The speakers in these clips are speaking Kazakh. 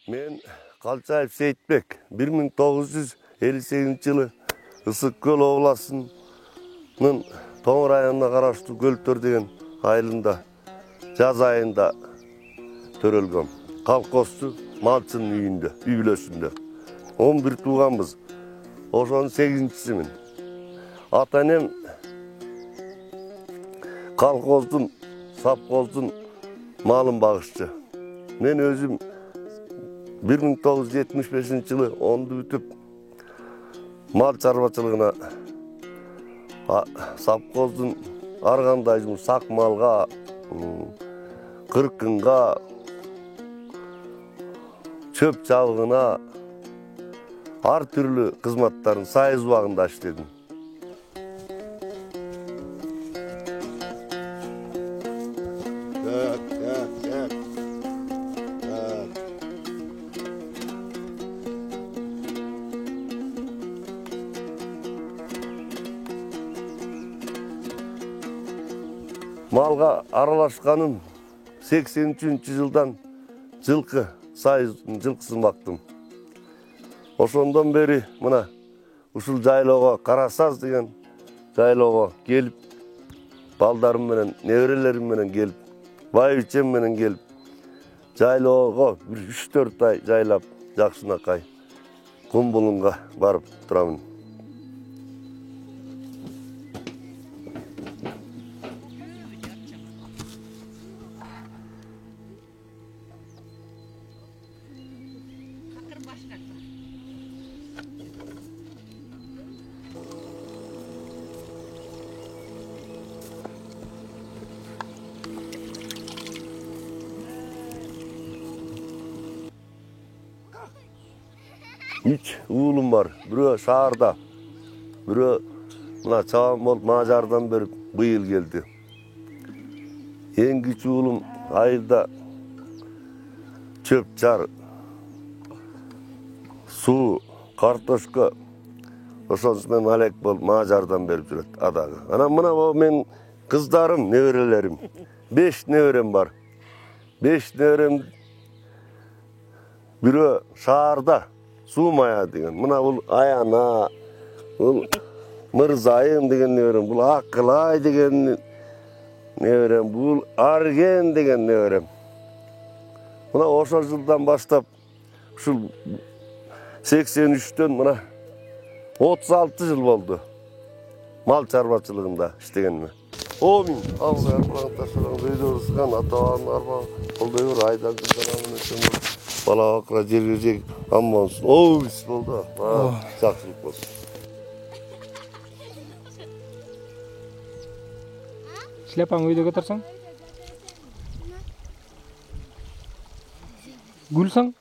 Men Kalçayev Seyitbek 1958 yılı Isıkköl Ovlası'nın Toң rayonuna karaştуу Költөр деген айылында жаз айында төрөлгөм. Колхозчу малчынын үйүндө, үй бүлөсүндө. 11 тууганбыз. Ошонун 8-чисимин. Ата-энем колхоздун, совхоздун малын багышчы. Мен өзүм 1975 yılı ondu бүтүп мал чарбачылыгына совхоздун ар кандай сак малга, кыркынга, чөп чабыгына ар түрлүү кызматтарын сайыз убагында иштедим. Malga aralashkanım 83 yıldan жылкы сайыздын жылкысын бактым. Ошондон бери мына ушул жайлоого Карасаз деген жайлоого келип, балдарым менен, неберелерим менен келип, байбичем менен келип, жайлоого 3-4 ай жайлап, жакшынакай Кумбулунга барып турамын. Üç uğulum var. Biri şahırda. Biri mına çağım olup Macardan beri bu yıl geldi. En küçük uğulum ayılda çöp çar, su, kartoşka. Oşonusmen alek bol Macardan beri жүрөт adagı. Ana mına o men kızlarım, neverelerim. 5 neverem var. 5 neverem biri şahırda. Suumaya деген. Mına bul Ayana, bul Mırzayım деген neverem. Bul Akılay деген neverem. Bul Argen деген neverem. Mına oşo yıldan başlap şu 83'ten mına 36 yıl oldu. Mal çarbatçılığında iştegenime. O min ağzı yapılan taşıran videosu sıkan atağın arba oldu aydan kızdan alın için bala akra jergecek amma olsun. O bis oldu. Жақсылық болsun. Шляпаңды үйде көтерсең? Гүлсің?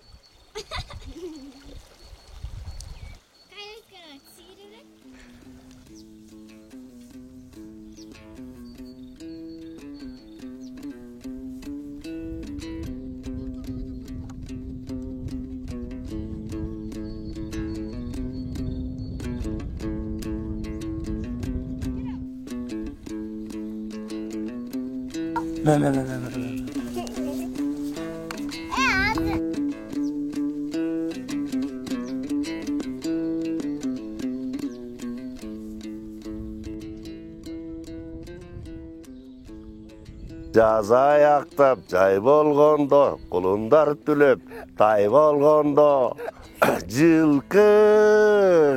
Жаза аяқтап жай болгондо, кулундар түлөп тай болгондо, жылкы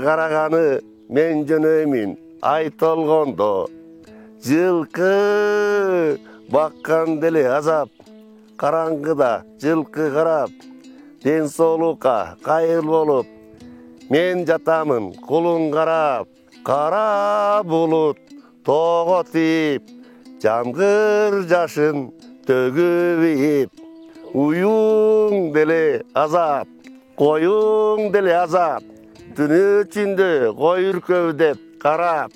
караганы мен жөнөймүн ай толгондо. Жылкы баккан деле азап, караңгыда жылкы карап, ден соолукка кайыл болуп, мен жатамын кулун карап. Кара булут тоого тиип, жамгыр жашын төгүп ийип, уюң деле азап, коюң деле азап, түнү ичинде кой үркөбү карап.